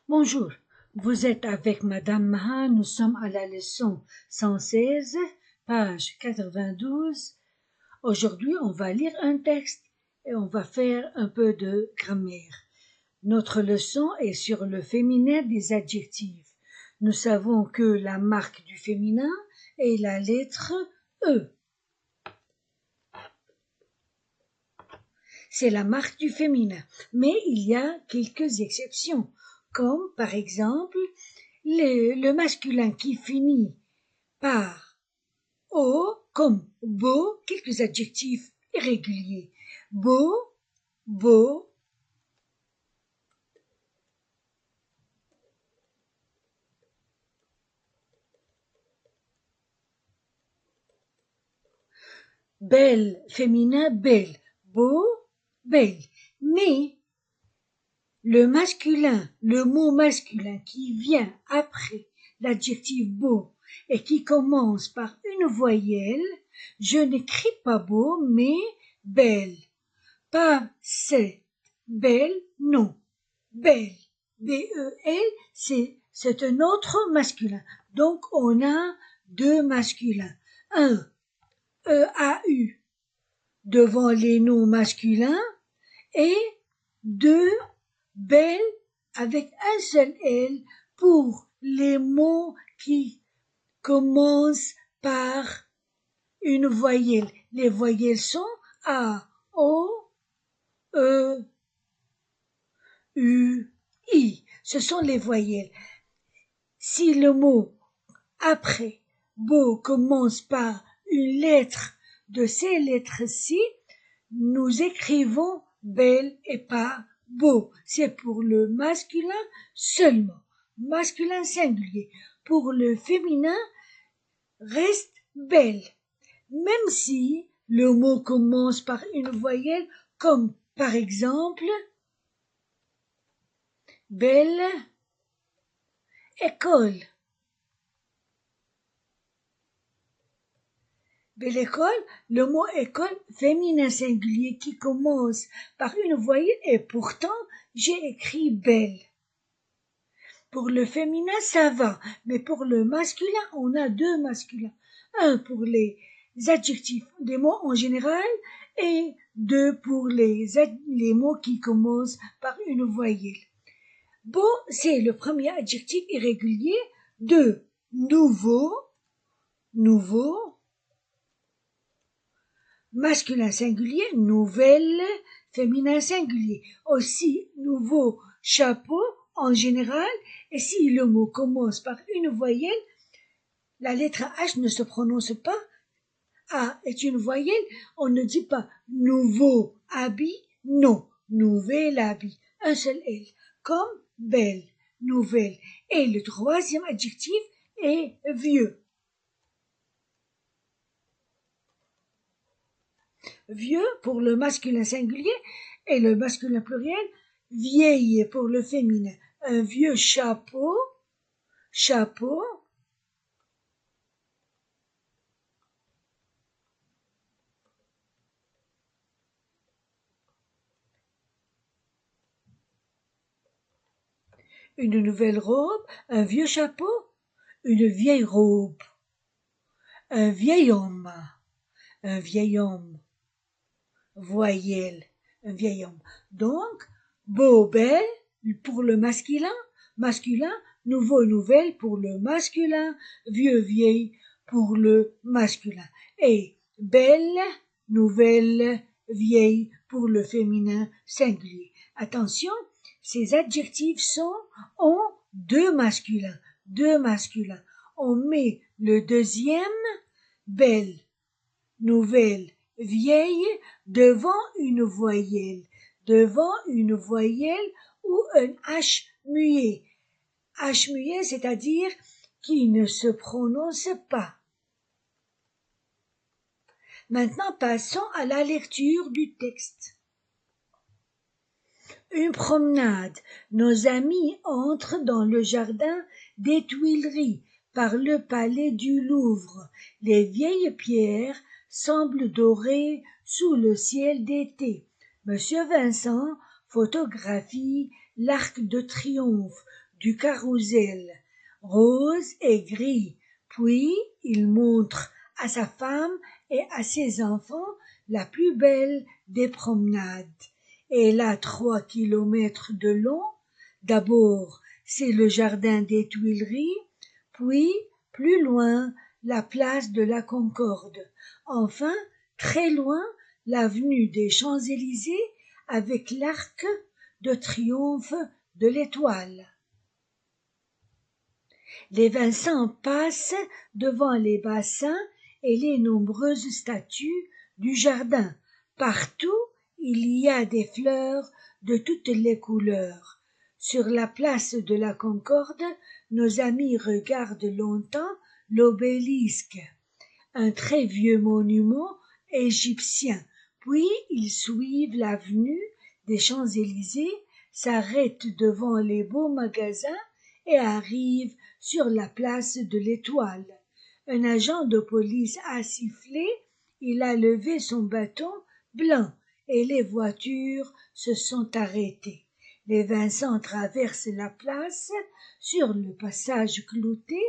Bonjour, vous êtes avec Madame Maha, nous sommes à la leçon 116, page 92. Aujourd'hui, on va lire un texte et on va faire un peu de grammaire. Notre leçon est sur le féminin des adjectifs. Nous savons que la marque du féminin est la lettre E. C'est la marque du féminin, mais il y a quelques exceptions, comme par exemple le masculin qui finit par O, comme beau, quelques adjectifs irréguliers. Beau, beau, belle, féminin, belle, beau, belle. Mais le masculin, le mot masculin qui vient après l'adjectif beau et qui commence par une voyelle, je n'écris pas beau, mais belle. Pas c'est, belle, non. Belle, B-E-L, c'est un autre masculin. Donc on a deux masculins. Un, E-A-U, devant les noms masculins, et deux, belle, avec un seul L pour les mots qui commencent par une voyelle. Les voyelles sont A, O, E, U, I. Ce sont les voyelles. Si le mot après beau commence par une lettre de ces lettres-ci, nous écrivons belle et pas beau. C'est pour le masculin seulement. Masculin singulier. Pour le féminin, reste belle. Même si le mot commence par une voyelle, comme par exemple belle école. Belle école, le mot école féminin singulier qui commence par une voyelle et pourtant j'ai écrit belle. Pour le féminin, ça va, mais pour le masculin, on a deux masculins. Un pour les adjectifs, des mots en général, et deux pour les mots qui commencent par une voyelle. Beau, c'est le premier adjectif irrégulier. Deux, nouveau, nouveau. Masculin singulier, nouvelle, féminin singulier. Aussi, nouveau, chapeau, en général, et si le mot commence par une voyelle, la lettre H ne se prononce pas. A est une voyelle, on ne dit pas nouveau habit, non, nouvel habit, un seul L, comme belle, nouvelle. Et le troisième adjectif est vieux. Vieux pour le masculin singulier et le masculin pluriel, vieille pour le féminin. Un vieux chapeau, chapeau. Une nouvelle robe, un vieux chapeau, une vieille robe. Un vieil homme, un vieil homme. Voyelle, un vieil homme. Donc, beau, belle pour le masculin, nouveau, nouvelle pour le masculin, vieux, vieille pour le masculin. Et belle, nouvelle, vieille pour le féminin singulier. Attention, ces adjectifs ont deux masculins, deux masculins. On met le deuxième, belle, nouvelle, vieille, devant une voyelle ou un H muet. H muet, c'est-à-dire qui ne se prononce pas. Maintenant, passons à la lecture du texte. Une promenade. Nos amis entrent dans le jardin des Tuileries par le palais du Louvre. Les vieilles pierres semblent dorées sous le ciel d'été. Monsieur Vincent photographie l'Arc de Triomphe du carrousel rose et gris. Puis il montre à sa femme et à ses enfants la plus belle des promenades. Elle a 3 kilomètres de long. D'abord, c'est le jardin des Tuileries, puis, plus loin, la place de la Concorde. Enfin, très loin, l'avenue des Champs-Élysées avec l'arc de triomphe de l'Étoile. Les Vincent passent devant les bassins et les nombreuses statues du jardin. Partout, il y a des fleurs de toutes les couleurs. Sur la place de la Concorde, nos amis regardent longtemps l'obélisque, un très vieux monument égyptien. Puis ils suivent l'avenue des Champs-Élysées, s'arrêtent devant les beaux magasins et arrivent sur la place de l'Étoile. Un agent de police a sifflé, il a levé son bâton blanc et les voitures se sont arrêtées. Les Vincent traversent la place. Sur le passage clouté,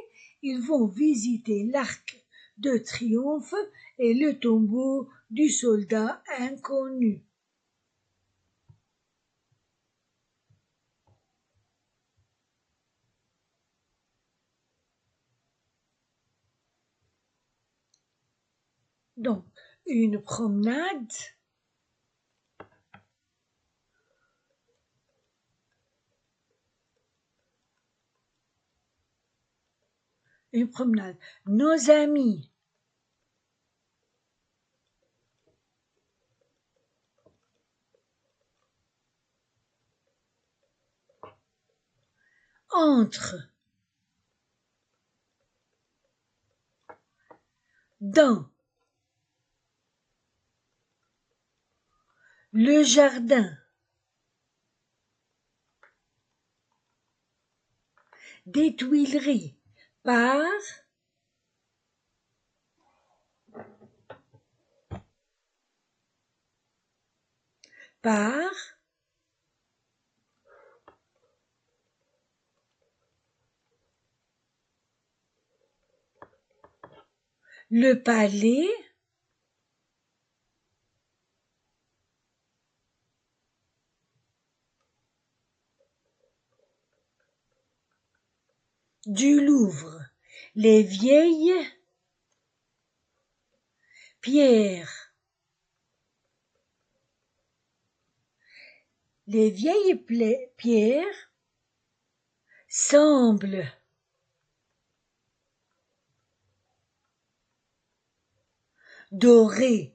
ils vont visiter l'arc de triomphe et le tombeau du soldat inconnu. Donc, une promenade, une promenade. Nos amis entrent dans le jardin des Tuileries par le palais du Louvre. Les vieilles pierres, les vieilles pierres semblent dorées,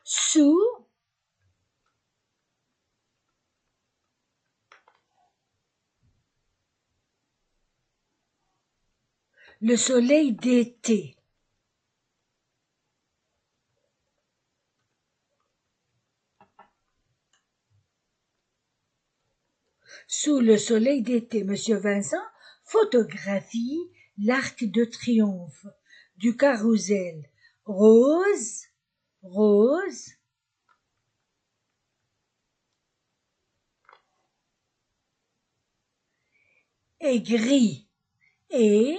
sous le soleil d'été. Sous le soleil d'été, Monsieur Vincent photographie l'arc de triomphe du carrousel rose, rose, et gris, et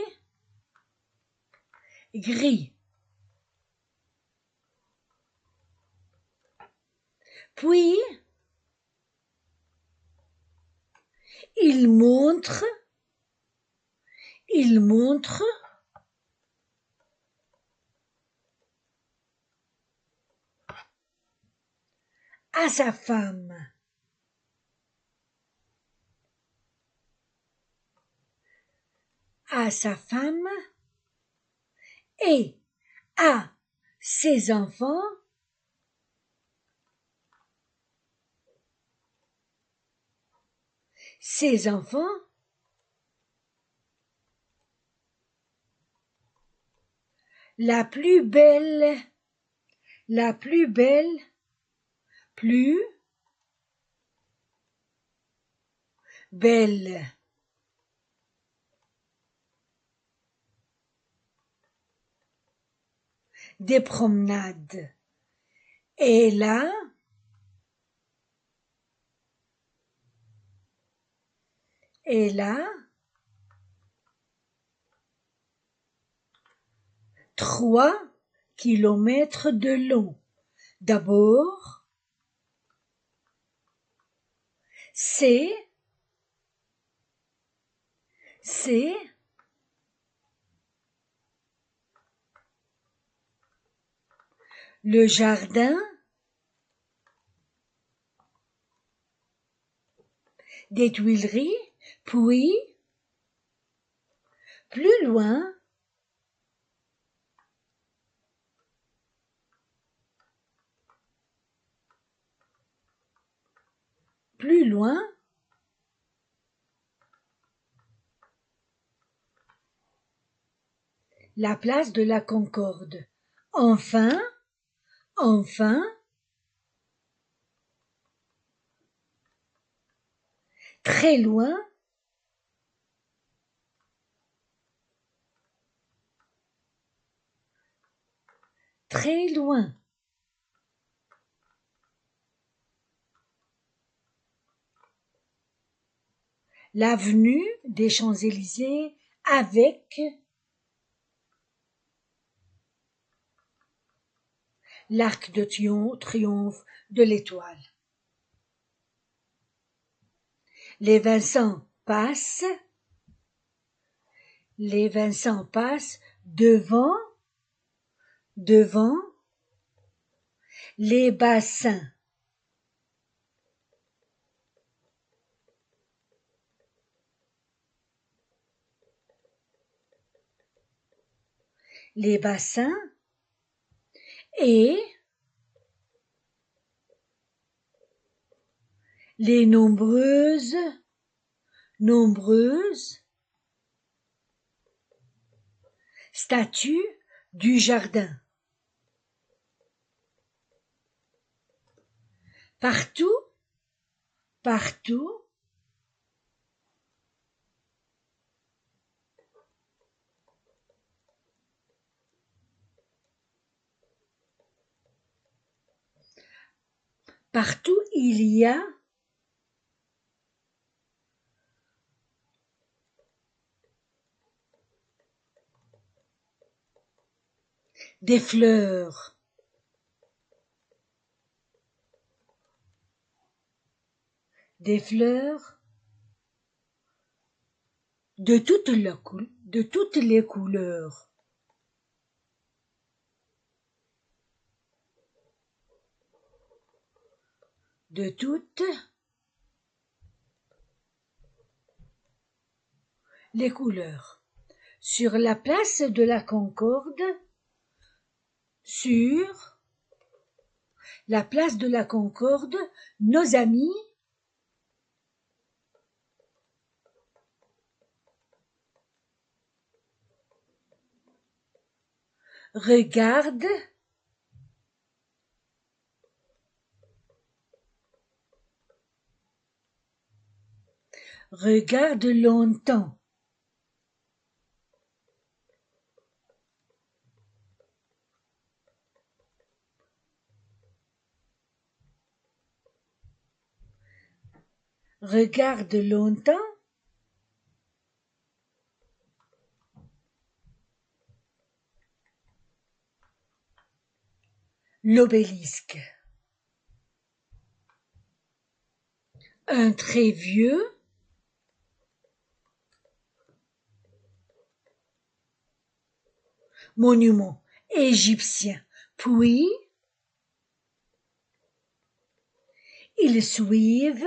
gris. Puis, il montre à sa femme. À sa femme et à ses enfants la plus belle, plus belle des promenades. Elle a elle a 3 kilomètres de long. D'abord, c'est le jardin des Tuileries, puis plus loin, la place de la Concorde. Enfin, très loin, l'avenue des Champs-Élysées avec l'arc de triomphe de l'Étoile. Les Vincent passent devant les bassins. Les bassins et les nombreuses statues du jardin. Partout, il y a des fleurs. De toutes les couleurs. De toutes les couleurs. Sur la place de la Concorde, nos amis regardent longtemps. L'obélisque. Un très vieux monument égyptien. Puis, ils suivent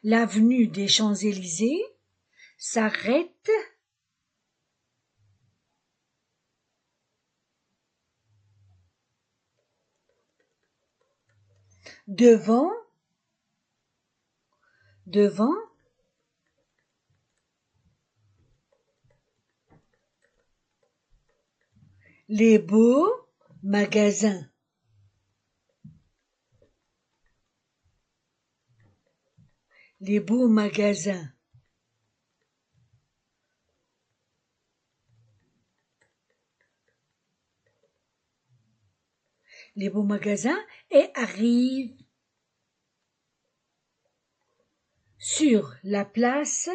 l'avenue des Champs-Élysées, s'arrête devant les beaux magasins. les beaux magasins. Les beaux magasins et arrivent sur la place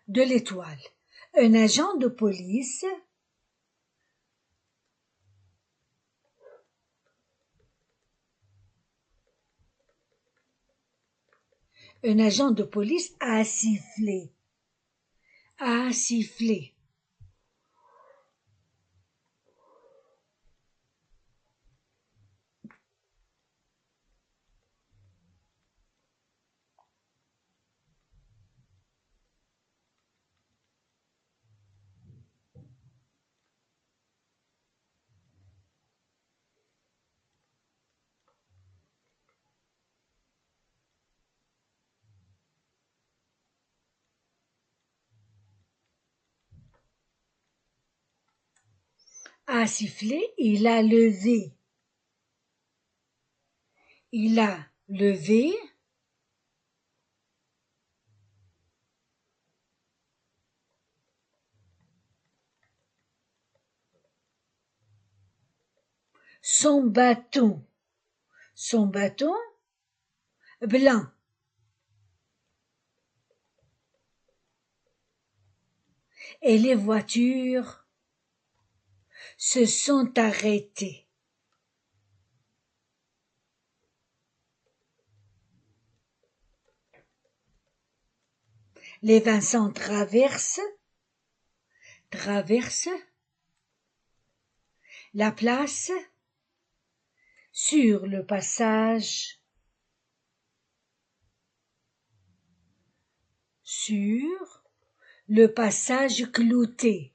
de l'Étoile. Un agent de police a sifflé. A sifflé. A sifflé, il a levé. Il a levé son bâton blanc. Et les voitures se sont arrêtées. Les Vincent traversent la place sur le passage clouté.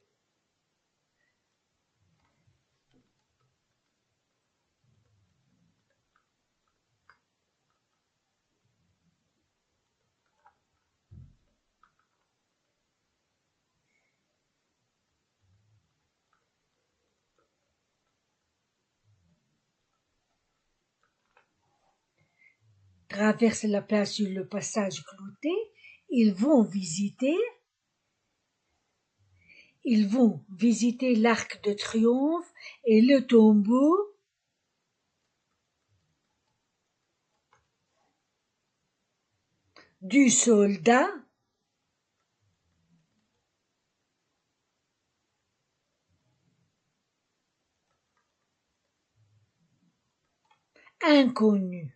Traversent la place sur le passage clouté. Ils vont visiter l'Arc de Triomphe et le tombeau du soldat inconnu.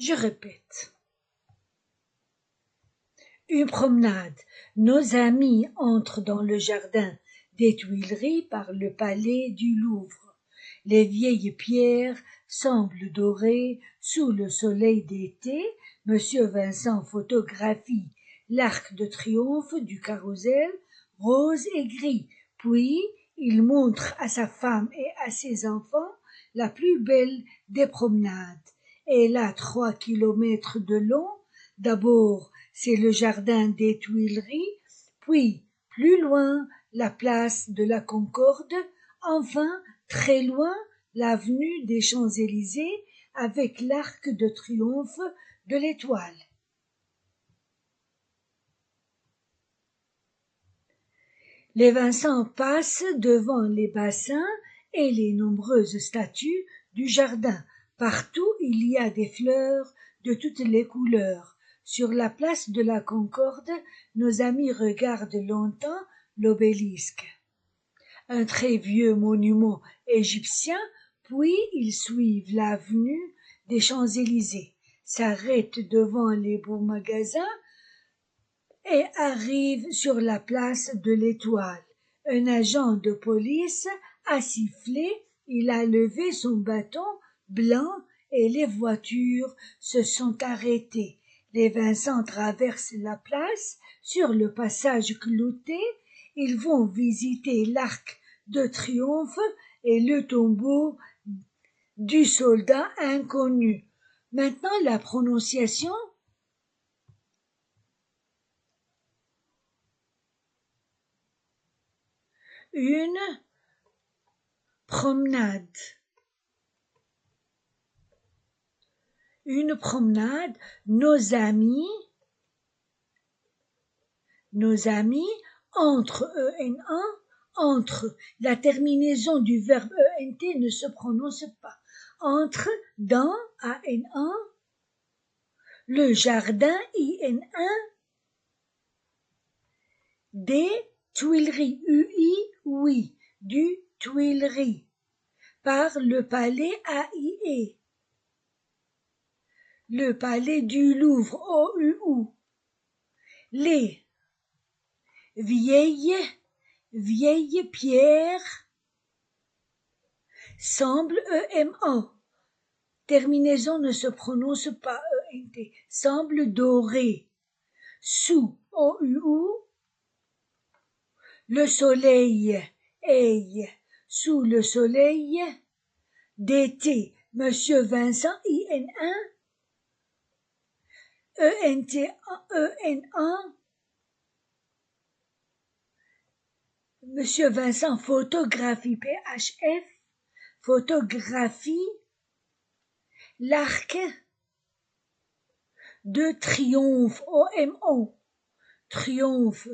Je répète. Une promenade. Nos amis entrent dans le jardin des Tuileries par le palais du Louvre. Les vieilles pierres semblent dorées sous le soleil d'été. Monsieur Vincent photographie l'arc de triomphe du carrousel rose et gris. Puis il montre à sa femme et à ses enfants la plus belle des promenades. Elle a 3 kilomètres de long. D'abord, c'est le jardin des Tuileries, puis, plus loin, la place de la Concorde, enfin, très loin, l'avenue des Champs-Élysées avec l'arc de triomphe de l'Étoile. Les Vincent passent devant les bassins et les nombreuses statues du jardin. Partout, il y a des fleurs de toutes les couleurs. Sur la place de la Concorde, nos amis regardent longtemps l'obélisque. Un très vieux monument égyptien, puis ils suivent l'avenue des Champs-Élysées, s'arrêtent devant les beaux magasins et arrivent sur la place de l'Étoile. Un agent de police a sifflé, il a levé son bâton blanc et les voitures se sont arrêtées. Les Vincent traversent la place sur le passage clouté. Ils vont visiter l'arc de triomphe et le tombeau du soldat inconnu. Maintenant, la prononciation une promenade. Une promenade, nos amis, entre EN1, entre, la terminaison du verbe ENT ne se prononce pas. Entre, dans, AN1, le jardin, IN1, des Tuileries, UI, oui, du Tuileries, par le palais, AIE, le palais du Louvre, OUU, les vieilles pierres, semble EMA, terminaison ne se prononce pas ENT, semble doré, sous OUU, le soleil, sous le soleil, d'été, Monsieur Vincent, IN1, EN1, Monsieur Vincent, photographie, PHF, photographie, l'arc de triomphe, OMO, triomphe,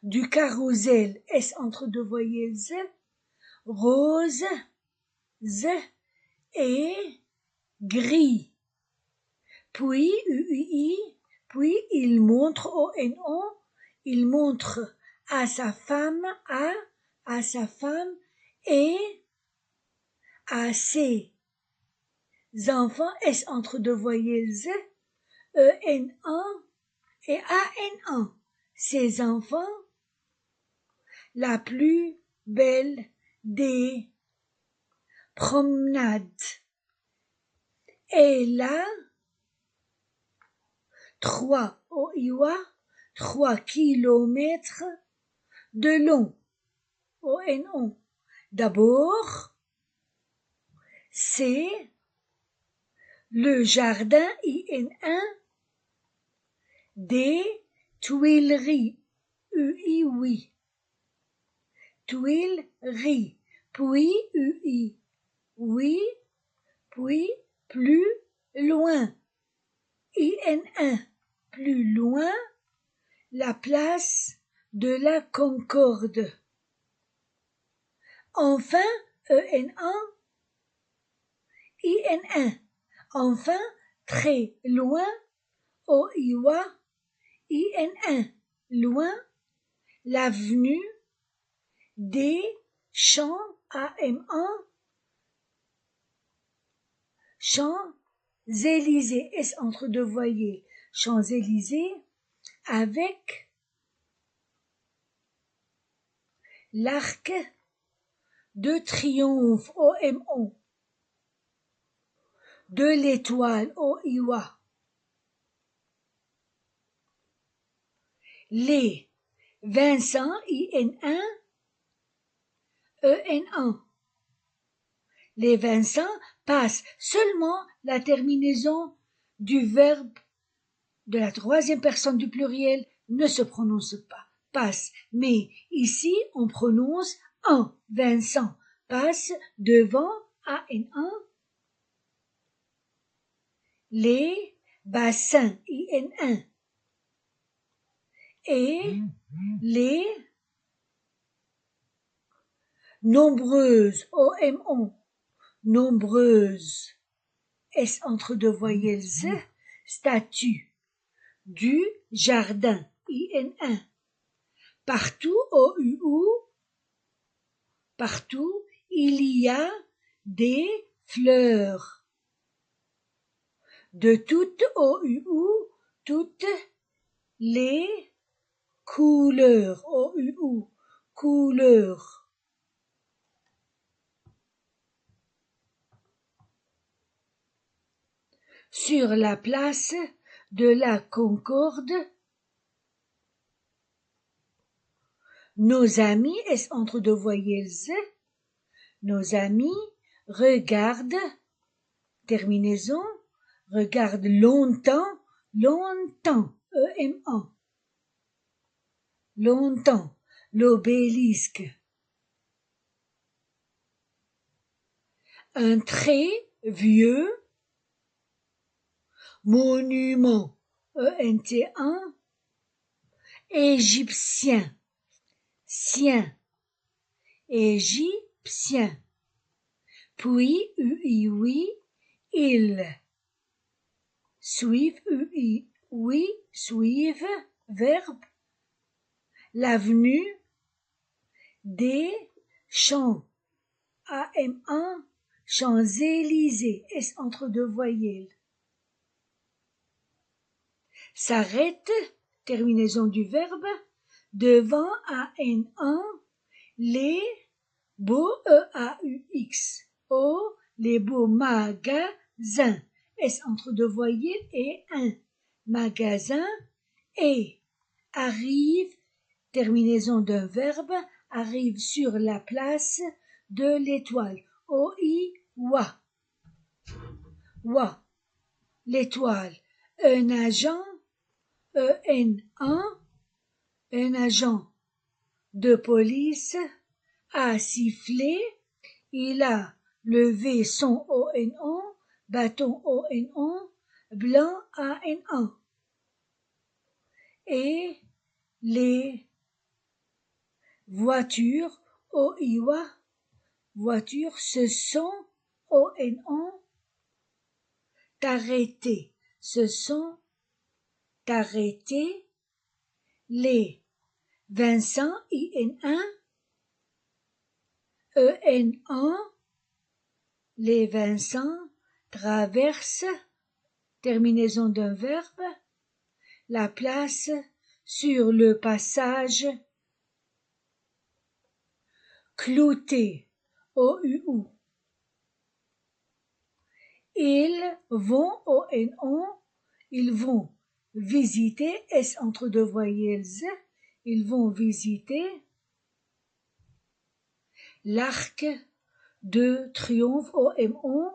du carrousel, S entre deux voyelles, Z, rose, Z, et gris. Puis, UUI, puis il montre, ONO, il montre à sa femme, à sa femme, et à ses enfants, S entre deux voyelles, Z, EN1 et AN1, ses enfants, la plus belle des promenades. Et là, 3 kilomètres de long, ONO. D'abord, c'est le jardin, IN1, des Tuileries, UI, Tuileries, puis UI, oui, puis plus loin, IN1, plus loin, la place de la Concorde. Enfin, EN1, IN1, enfin, très loin, OIWA, IN1, loin, l'avenue des Champs, AM1, Champs-Élysées, S entre deux voyelles, Champs-Élysées, avec l'arc de triomphe, OMO, de l'étoile, OIWA, les Vincent, IN1, EN1. Les Vincent passent seulement la terminaison du verbe de la troisième personne du pluriel ne se prononce pas, passe. Mais ici, on prononce un. Vincent passe devant AN1. Les bassins, IN1. Et les nombreuses, OMO, nombreuses, S entre deux voyelles, statues du jardin, IN1. Partout, OUU, partout, il y a des fleurs. De toutes, OUU, toutes les couleurs, OUU, couleurs. Sur la place de la Concorde, nos amis, S entre deux voyelles, nos amis regardent, terminaison, regardent longtemps, EM1, longtemps, l'obélisque. Un très vieux monument, ENT1, égyptien, sien, égyptien, puis oui, il, suivent, oui, suivent, verbe, l'avenue, des champs, AM1, Champs-Élysées, S entre deux voyelles. S'arrête, terminaison du verbe, devant AN1, les beaux EAUX, les beaux magasins, S entre deux voyelles et un, magasin, et arrive, terminaison d'un verbe, arrive sur la place de l'étoile, OI, wa, l'étoile, un agent, EN1, un agent de police a sifflé, il a levé son ON1, bâton ON1, blanc AN1. Et les voitures, OIWA, voitures, se sont, ON1, arrêtées, se sont arrêtés, les Vincent, IN1, EN1, les Vincent traversent, terminaison d'un verbe, la place sur le passage clouté, OUU. Ils vont, ON1, ils vont visiter, S entre deux voyelles, ils vont visiter l'Arc de Triomphe, OM1,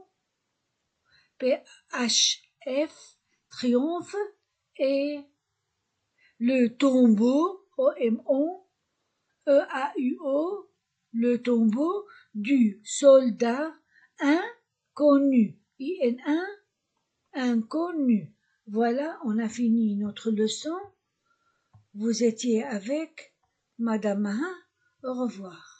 PHF, Triomphe, et le tombeau, OM1, EAUO, le tombeau du soldat inconnu, IN1, inconnu. Voilà, on a fini notre leçon. Vous étiez avec Madame Mahin. Au revoir.